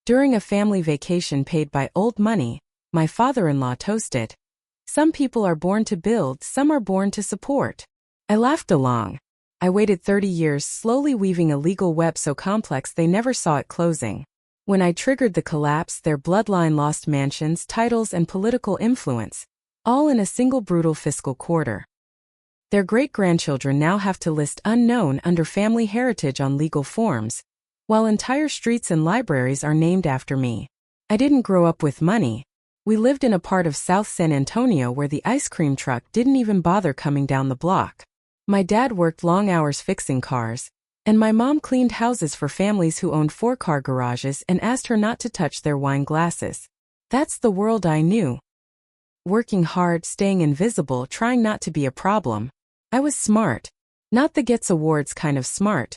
During a family vacation paid by old money, my father-in-law toasted, "Some people are born to build, some are born to support." I laughed along. I waited 30 years slowly weaving a legal web so complex they never saw it closing. When I triggered the collapse, their bloodline lost mansions, titles, and political influence, all in a single brutal fiscal quarter. Their great-grandchildren now have to list unknown under family heritage on legal forms, while entire streets and libraries are named after me. I didn't grow up with money. We lived in a part of South San Antonio where the ice cream truck didn't even bother coming down the block. My dad worked long hours fixing cars, and my mom cleaned houses for families who owned 4-car garages and asked her not to touch their wine glasses. That's the world I knew. Working hard, staying invisible, trying not to be a problem. I was smart. Not the gets awards kind of smart.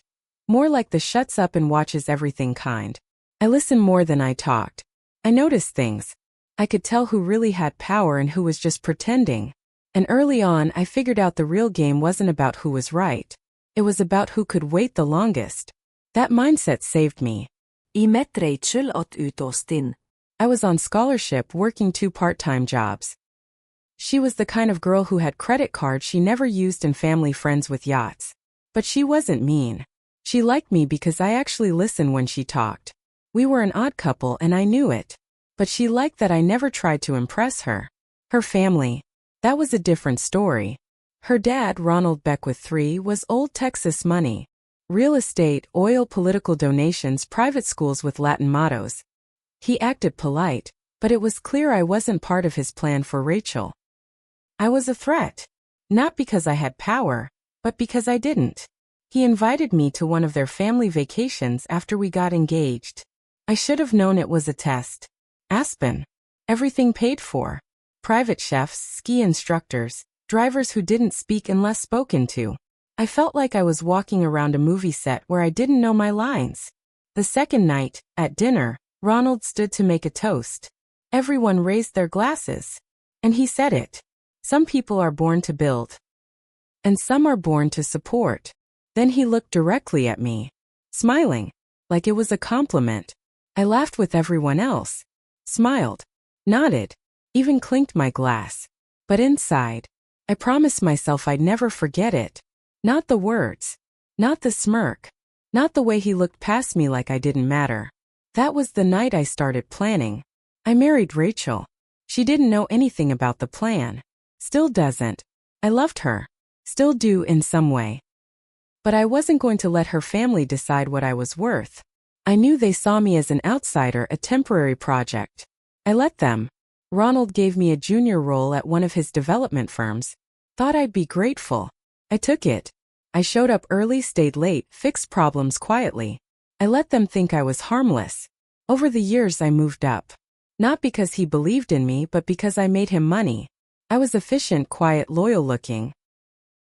More like the shuts up and watches everything kind. I listened more than I talked. I noticed things. I could tell who really had power and who was just pretending. And early on, I figured out the real game wasn't about who was right. It was about who could wait the longest. That mindset saved me. I met Rachel at Utostin. I was on scholarship working 2 part-time jobs. She was the kind of girl who had credit cards she never used and family friends with yachts. But she wasn't mean. She liked me because I actually listened when she talked. We were an odd couple and I knew it. But she liked that I never tried to impress her. Her family. That was a different story. Her dad, Ronald Beckwith III, was old Texas money. Real estate, oil, political donations, private schools with Latin mottos. He acted polite, but it was clear I wasn't part of his plan for Rachel. I was a threat. Not because I had power, but because I didn't. He invited me to one of their family vacations after we got engaged. I should have known it was a test. Aspen. Everything paid for. Private chefs, ski instructors, drivers who didn't speak unless spoken to. I felt like I was walking around a movie set where I didn't know my lines. The second night, at dinner, Ronald stood to make a toast. Everyone raised their glasses. And he said it. Some people are born to build. And some are born to support. Then he looked directly at me, smiling, like it was a compliment. I laughed with everyone else, smiled, nodded, even clinked my glass. But inside, I promised myself I'd never forget it. Not the words, not the smirk, not the way he looked past me like I didn't matter. That was the night I started planning. I married Rachel. She didn't know anything about the plan. Still doesn't. I loved her. Still do in some way. But I wasn't going to let her family decide what I was worth. I knew they saw me as an outsider, a temporary project. I let them. Ronald gave me a junior role at one of his development firms. Thought I'd be grateful. I took it. I showed up early, stayed late, fixed problems quietly. I let them think I was harmless. Over the years I moved up. Not because he believed in me, but because I made him money. I was efficient, quiet, loyal looking.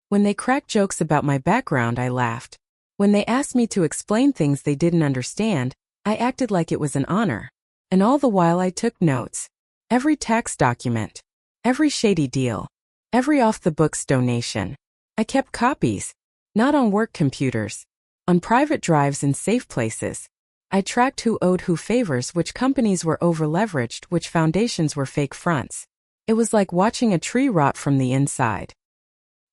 When they cracked jokes about my background, I laughed. When they asked me to explain things they didn't understand, I acted like it was an honor. And all the while I took notes. Every tax document. Every shady deal. Every off-the-books donation. I kept copies. Not on work computers. On private drives in safe places. I tracked who owed who favors, which companies were over-leveraged, which foundations were fake fronts. It was like watching a tree rot from the inside.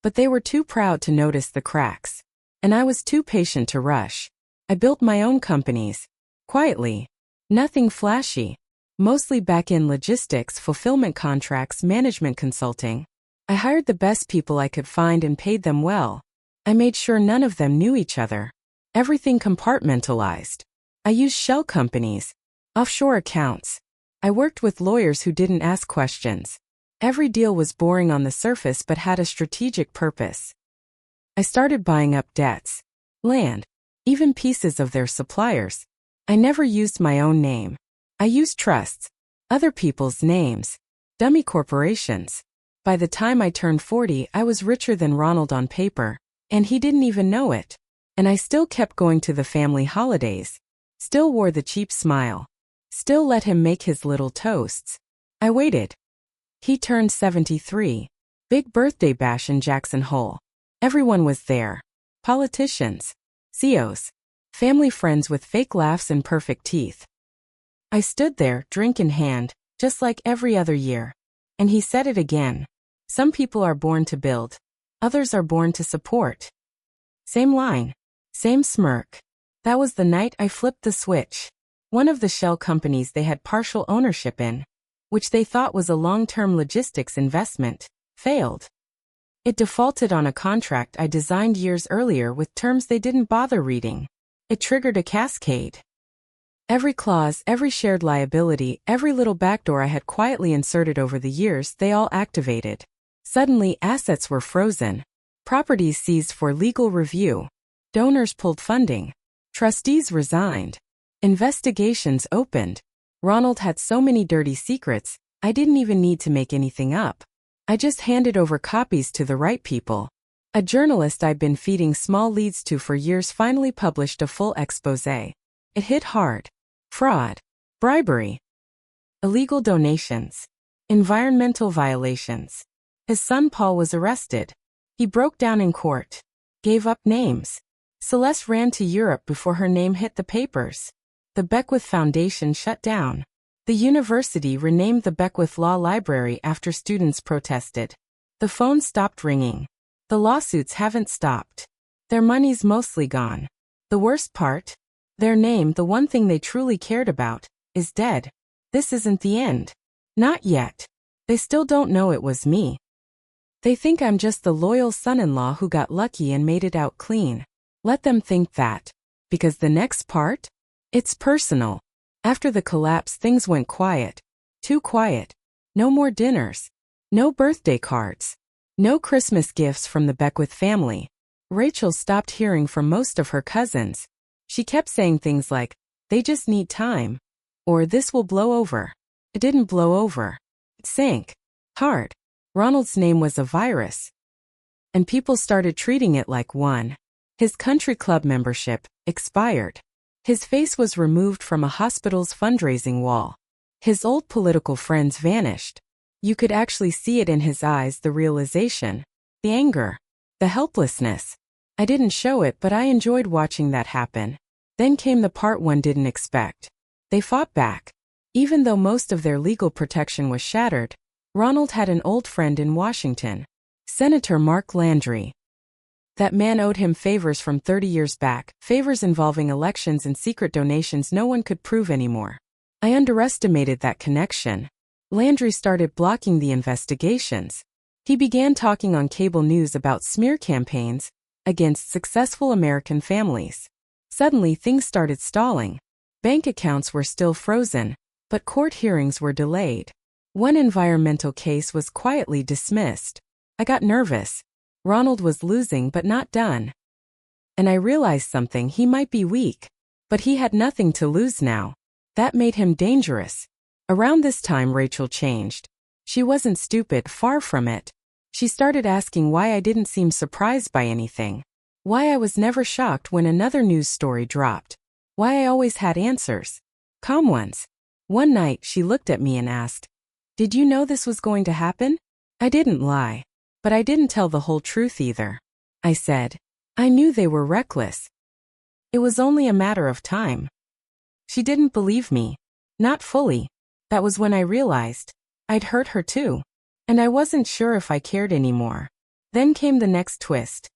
But they were too proud to notice the cracks. And I was too patient to rush. I built my own companies. Quietly. Nothing flashy. Mostly back-end logistics, fulfillment contracts, management consulting. I hired the best people I could find and paid them well. I made sure none of them knew each other. Everything compartmentalized. I used shell companies. Offshore accounts. I worked with lawyers who didn't ask questions. Every deal was boring on the surface but had a strategic purpose. I started buying up debts, land, even pieces of their suppliers. I never used my own name. I used trusts, other people's names, dummy corporations. By the time I turned 40, I was richer than Ronald on paper, and he didn't even know it. And I still kept going to the family holidays, still wore the cheap smile, still let him make his little toasts. I waited. He turned 73. Big birthday bash in Jackson Hole. Everyone was there. Politicians, CEOs, family friends with fake laughs and perfect teeth. I stood there, drink in hand, just like every other year. And he said it again. Some people are born to build. Others are born to support. Same line. Same smirk. That was the night I flipped the switch. One of the shell companies they had partial ownership in, which they thought was a long-term logistics investment, failed. It defaulted on a contract I designed years earlier with terms they didn't bother reading. It triggered a cascade. Every clause, every shared liability, every little backdoor I had quietly inserted over the years, they all activated. Suddenly, assets were frozen. Properties seized for legal review. Donors pulled funding. Trustees resigned. Investigations opened. Ronald had so many dirty secrets, I didn't even need to make anything up. I just handed over copies to the right people. A journalist I'd been feeding small leads to for years finally published a full exposé. It hit hard. Fraud. Bribery. Illegal donations. Environmental violations. His son Paul was arrested. He broke down in court. Gave up names. Celeste ran to Europe before her name hit the papers. The Beckwith Foundation shut down. The university renamed the Beckwith Law Library after students protested. The phone stopped ringing. The lawsuits haven't stopped. Their money's mostly gone. The worst part? Their name, the one thing they truly cared about, is dead. This isn't the end. Not yet. They still don't know it was me. They think I'm just the loyal son-in-law who got lucky and made it out clean. Let them think that. Because the next part? It's personal. After the collapse, things went quiet. Too quiet. No more dinners. No birthday cards. No Christmas gifts from the Beckwith family. Rachel stopped hearing from most of her cousins. She kept saying things like, they just need time. Or this will blow over. It didn't blow over. It sank. Hard. Ronald's name was a virus. And people started treating it like one. His country club membership expired. His face was removed from a hospital's fundraising wall. His old political friends vanished. You could actually see it in his eyes, the realization, the anger, the helplessness. I didn't show it, but I enjoyed watching that happen. Then came the part one didn't expect. They fought back. Even though most of their legal protection was shattered, Ronald had an old friend in Washington, Senator Mark Landry. That man owed him favors from 30 years back, favors involving elections and secret donations no one could prove anymore. I underestimated that connection. Landry started blocking the investigations. He began talking on cable news about smear campaigns against successful American families. Suddenly things started stalling. Bank accounts were still frozen, but court hearings were delayed. One environmental case was quietly dismissed. I got nervous. Ronald was losing but not done. And I realized something, he might be weak, but he had nothing to lose now. That made him dangerous. Around this time Rachel changed. She wasn't stupid, far from it. She started asking why I didn't seem surprised by anything. Why I was never shocked when another news story dropped. Why I always had answers. Calm ones. One night she looked at me and asked, "Did you know this was going to happen?" I didn't lie. But I didn't tell the whole truth either. I said, I knew they were reckless. It was only a matter of time. She didn't believe me. Not fully. That was when I realized I'd hurt her too. And I wasn't sure if I cared anymore. Then came the next twist.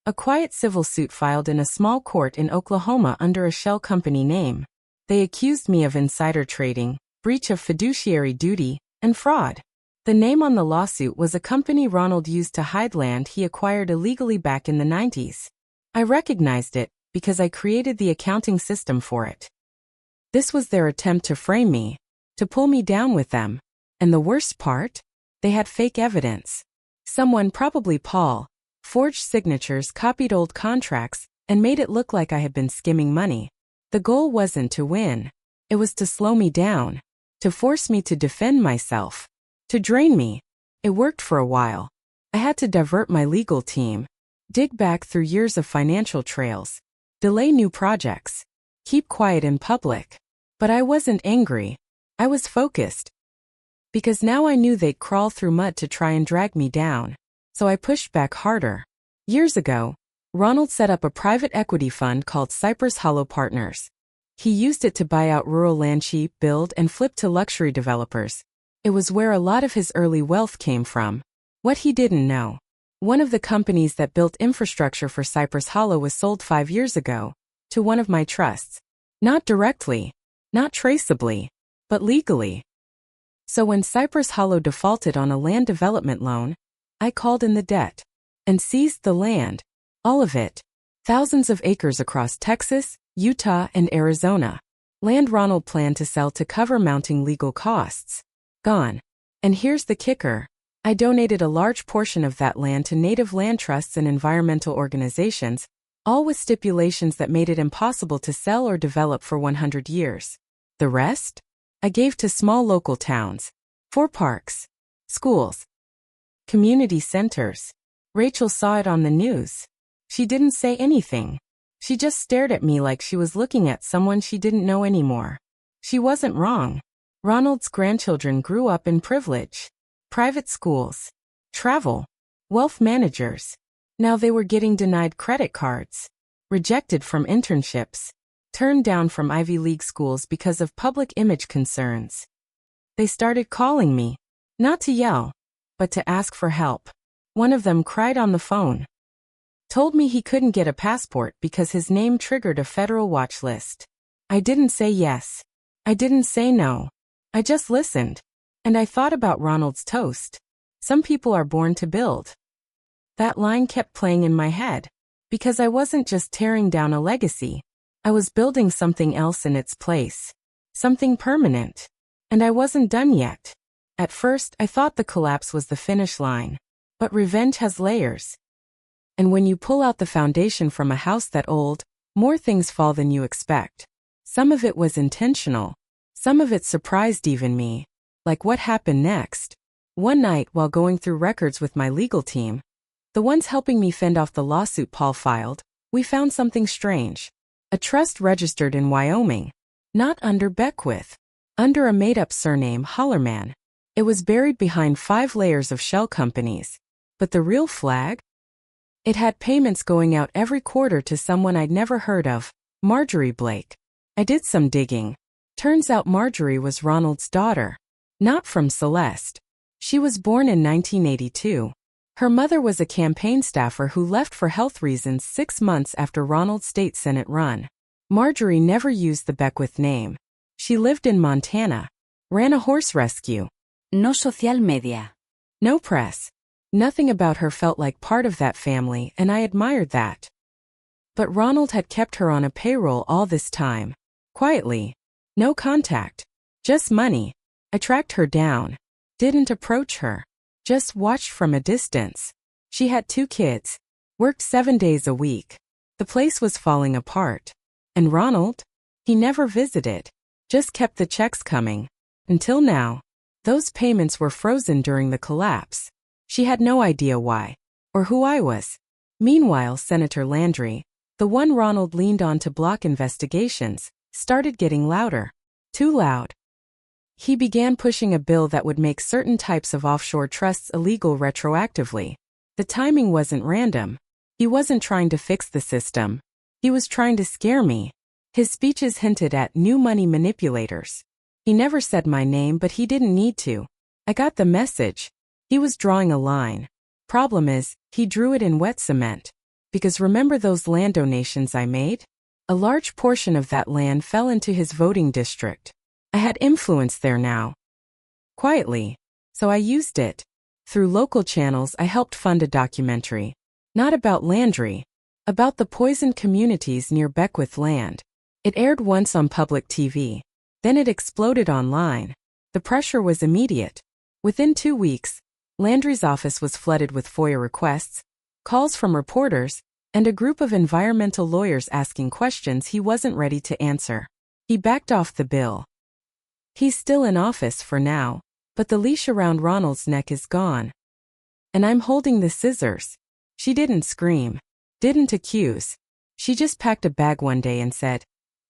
A quiet civil suit filed in a small court in Oklahoma under a shell company name. They accused me of insider trading, breach of fiduciary duty, and fraud. The name on the lawsuit was a company Ronald used to hide land he acquired illegally back in the 90s. I recognized it because I created the accounting system for it. This was their attempt to frame me, to pull me down with them. And the worst part? They had fake evidence. Someone, probably Paul, forged signatures, copied old contracts, and made it look like I had been skimming money. The goal wasn't to win. It was to slow me down, to force me to defend myself. To drain me. It worked for a while. I had to divert my legal team, dig back through years of financial trails, delay new projects, keep quiet in public. But I wasn't angry. I was focused. Because now I knew they'd crawl through mud to try and drag me down. So I pushed back harder. Years ago, Ronald set up a private equity fund called Cypress Hollow Partners. He used it to buy out rural land cheap, build and flip to luxury developers. It was where a lot of his early wealth came from. What he didn't know. One of the companies that built infrastructure for Cypress Hollow was sold 5 years ago to one of my trusts. Not directly, not traceably, but legally. So when Cypress Hollow defaulted on a land development loan, I called in the debt and seized the land, all of it, thousands of acres across Texas, Utah, and Arizona. Land Ronald planned to sell to cover mounting legal costs. Gone. And here's the kicker. I donated a large portion of that land to native land trusts and environmental organizations, all with stipulations that made it impossible to sell or develop for 100 years. The rest? I gave to small local towns. 4 parks. Schools. Community centers. Rachel saw it on the news. She didn't say anything. She just stared at me like she was looking at someone she didn't know anymore. She wasn't wrong. Ronald's grandchildren grew up in privilege. Private schools. Travel. Wealth managers. Now they were getting denied credit cards. Rejected from internships. Turned down from Ivy League schools because of public image concerns. They started calling me. Not to yell, but to ask for help. One of them cried on the phone. Told me he couldn't get a passport because his name triggered a federal watch list. I didn't say yes. I didn't say no. I just listened. And I thought about Ronald's toast. Some people are born to build. That line kept playing in my head. Because I wasn't just tearing down a legacy. I was building something else in its place. Something permanent. And I wasn't done yet. At first, I thought the collapse was the finish line. But revenge has layers. And when you pull out the foundation from a house that old, more things fall than you expect. Some of it was intentional. Some of it surprised even me. Like what happened next. One night while going through records with my legal team, the ones helping me fend off the lawsuit Paul filed, we found something strange. A trust registered in Wyoming. Not under Beckwith. Under a made-up surname Hollerman. It was buried behind 5 layers of shell companies. But the real flag? It had payments going out every quarter to someone I'd never heard of, Marjorie Blake. I did some digging. Turns out Marjorie was Ronald's daughter. Not from Celeste. She was born in 1982. Her mother was a campaign staffer who left for health reasons 6 months after Ronald's state senate run. Marjorie never used the Beckwith name. She lived in Montana. Ran a horse rescue. No social media. No press. Nothing about her felt like part of that family, and I admired that. But Ronald had kept her on a payroll all this time. Quietly. No contact. Just money. I tracked her down. Didn't approach her. Just watched from a distance. She had 2 kids. Worked 7 days a week. The place was falling apart. And Ronald? He never visited. Just kept the checks coming. Until now. Those payments were frozen during the collapse. She had no idea why. Or who I was. Meanwhile, Senator Landry, the one Ronald leaned on to block investigations, started getting louder. Too loud. He began pushing a bill that would make certain types of offshore trusts illegal retroactively. The timing wasn't random. He wasn't trying to fix the system. He was trying to scare me. His speeches hinted at new money manipulators. He never said my name, but he didn't need to. I got the message. He was drawing a line. Problem is, he drew it in wet cement. Because remember those land donations I made? A large portion of that land fell into his voting district. I had influence there now. Quietly. So I used it. Through local channels I helped fund a documentary. Not about Landry. About the poisoned communities near Beckwith Land. It aired once on public TV. Then it exploded online. The pressure was immediate. Within 2 weeks, Landry's office was flooded with FOIA requests, calls from reporters, and a group of environmental lawyers asking questions he wasn't ready to answer. He backed off the bill. He's still in office for now, but the leash around Ronald's neck is gone. And I'm holding the scissors. She didn't scream. Didn't accuse. She just packed a bag one day and said,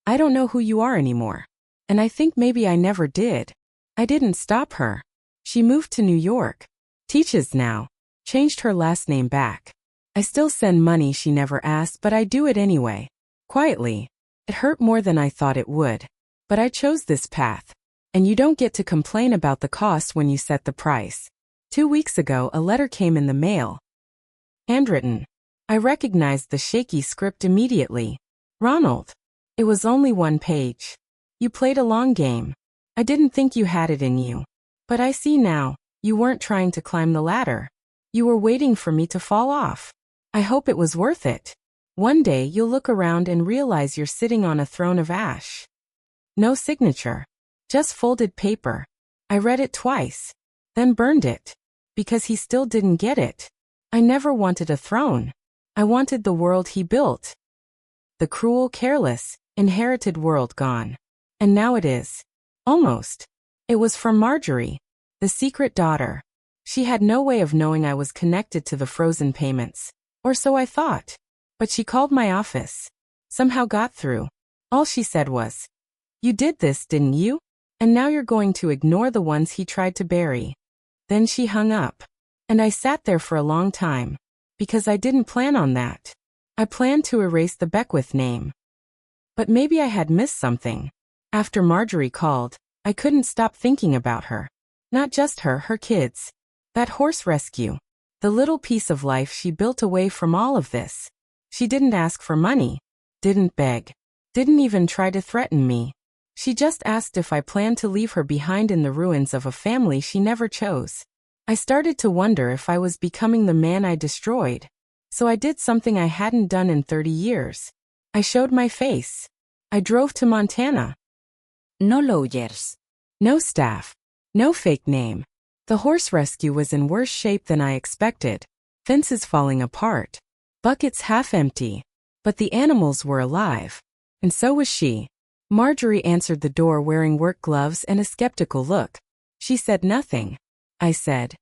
"I don't know who you are anymore." And I think maybe I never did. I didn't stop her. She moved to New York. Teaches now. Changed her last name back. I still send money she never asked, but I do it anyway. Quietly. It hurt more than I thought it would. But I chose this path. And you don't get to complain about the cost when you set the price. 2 weeks ago, a letter came in the mail. Handwritten. I recognized the shaky script immediately. Ronald. It was only 1 page. You played a long game. I didn't think you had it in you. But I see now, you weren't trying to climb the ladder. You were waiting for me to fall off. I hope it was worth it. One day you'll look around and realize you're sitting on a throne of ash. No signature. Just folded paper. I read it twice. Then burned it. Because he still didn't get it. I never wanted a throne. I wanted the world he built. The cruel, careless, inherited world gone. And now it is. Almost. It was from Marjorie, the secret daughter. She had no way of knowing I was connected to the frozen payments. Or so I thought. But she called my office. Somehow got through. All she said was, "You did this, didn't you? And now you're going to ignore the ones he tried to bury." Then she hung up. And I sat there for a long time. Because I didn't plan on that. I planned to erase the Beckwith name. But maybe I had missed something. After Marjorie called, I couldn't stop thinking about her. Not just her kids. That horse rescue. The little piece of life she built away from all of this. She didn't ask for money. Didn't beg. Didn't even try to threaten me. She just asked if I planned to leave her behind in the ruins of a family she never chose. I started to wonder if I was becoming the man I destroyed. So I did something I hadn't done in 30 years. I showed my face. I drove to Montana. No lawyers. No staff. No fake name. The horse rescue was in worse shape than I expected. Fences falling apart. Buckets half empty. But the animals were alive. And so was she. Marjorie answered the door wearing work gloves and a skeptical look. She said nothing. I said,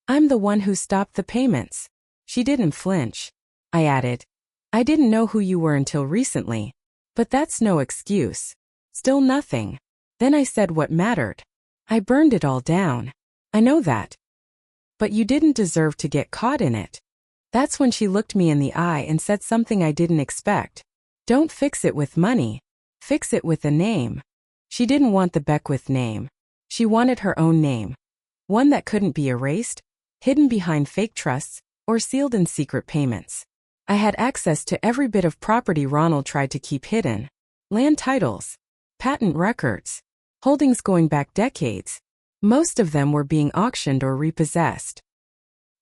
"I'm the one who stopped the payments." She didn't flinch. I added, "I didn't know who you were until recently. But that's no excuse." Still nothing. Then I said what mattered. "I burned it all down. I know that. But you didn't deserve to get caught in it." That's when she looked me in the eye and said something I didn't expect. "Don't fix it with money. Fix it with a name." She didn't want the Beckwith name. She wanted her own name. One that couldn't be erased, hidden behind fake trusts, or sealed in secret payments. I had access to every bit of property Ronald tried to keep hidden. Land titles. Patent records. Holdings going back decades. Most of them were being auctioned or repossessed.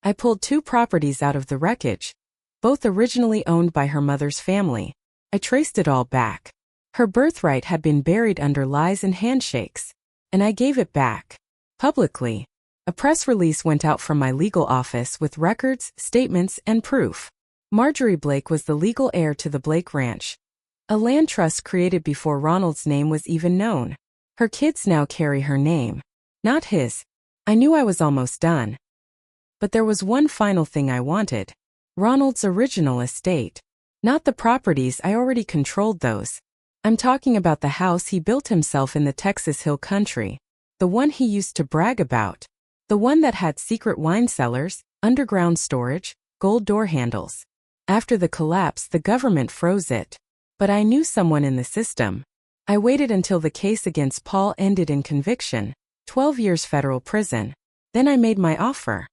I pulled 2 properties out of the wreckage, both originally owned by her mother's family. I traced it all back. Her birthright had been buried under lies and handshakes. And I gave it back. Publicly. A press release went out from my legal office with records, statements, and proof. Marjorie Blake was the legal heir to the Blake Ranch. A land trust created before Ronald's name was even known. Her kids now carry her name. Not his. I knew I was almost done. But there was one final thing I wanted. Ronald's original estate. Not the properties, I already controlled those. I'm talking about the house he built himself in the Texas Hill Country. The one he used to brag about. The one that had secret wine cellars, underground storage, gold door handles. After the collapse, the government froze it. But I knew someone in the system. I waited until the case against Paul ended in conviction, 12 years federal prison. Then I made my offer.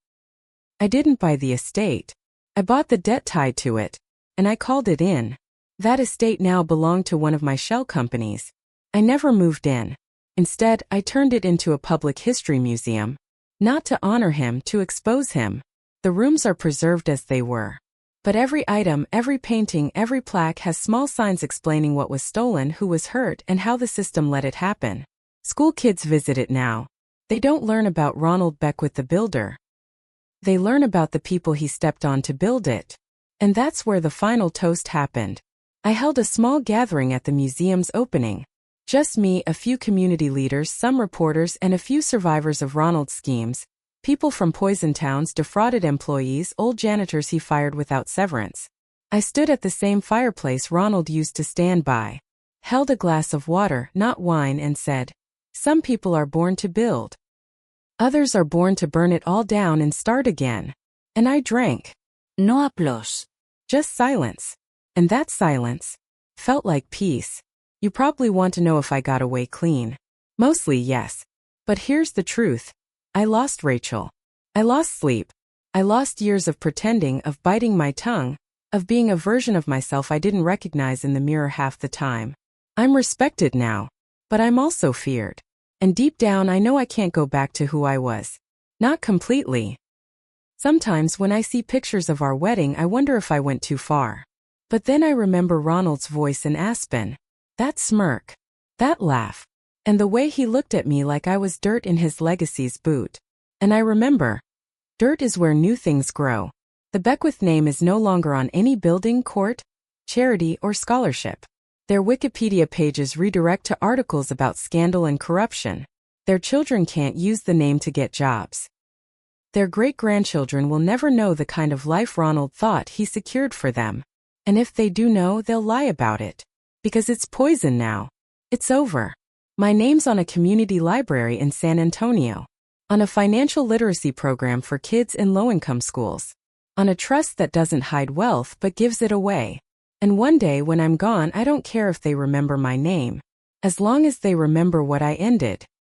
I didn't buy the estate. I bought the debt tied to it, and I called it in. That estate now belonged to one of my shell companies. I never moved in. Instead, I turned it into a public history museum. Not to honor him, to expose him. The rooms are preserved as they were. But every item, every painting, every plaque has small signs explaining what was stolen, who was hurt, and how the system let it happen. School kids visit it now. They don't learn about Ronald Beckwith the builder. They learn about the people he stepped on to build it. And that's where the final toast happened. I held a small gathering at the museum's opening. Just me, a few community leaders, some reporters, and a few survivors of Ronald's schemes. People from poison towns, defrauded employees, old janitors he fired without severance. I stood at the same fireplace Ronald used to stand by. Held a glass of water, not wine, and said, "Some people are born to build. Others are born to burn it all down and start again." And I drank. No applause. Just silence. And that silence felt like peace. You probably want to know if I got away clean. Mostly yes. But here's the truth. I lost Rachel. I lost sleep. I lost years of pretending, of biting my tongue, of being a version of myself I didn't recognize in the mirror half the time. I'm respected now, but I'm also feared. And deep down I know I can't go back to who I was. Not completely. Sometimes when I see pictures of our wedding I wonder if I went too far. But then I remember Ronald's voice in Aspen. That smirk. That laugh. And the way he looked at me like I was dirt in his legacy's boot. And I remember. Dirt is where new things grow. The Beckwith name is no longer on any building, court, charity, or scholarship. Their Wikipedia pages redirect to articles about scandal and corruption. Their children can't use the name to get jobs. Their great-grandchildren will never know the kind of life Ronald thought he secured for them. And if they do know, they'll lie about it. Because it's poison now. It's over. My name's on a community library in San Antonio. On a financial literacy program for kids in low-income schools. On a trust that doesn't hide wealth but gives it away. And one day when I'm gone I don't care if they remember my name. As long as they remember what I ended.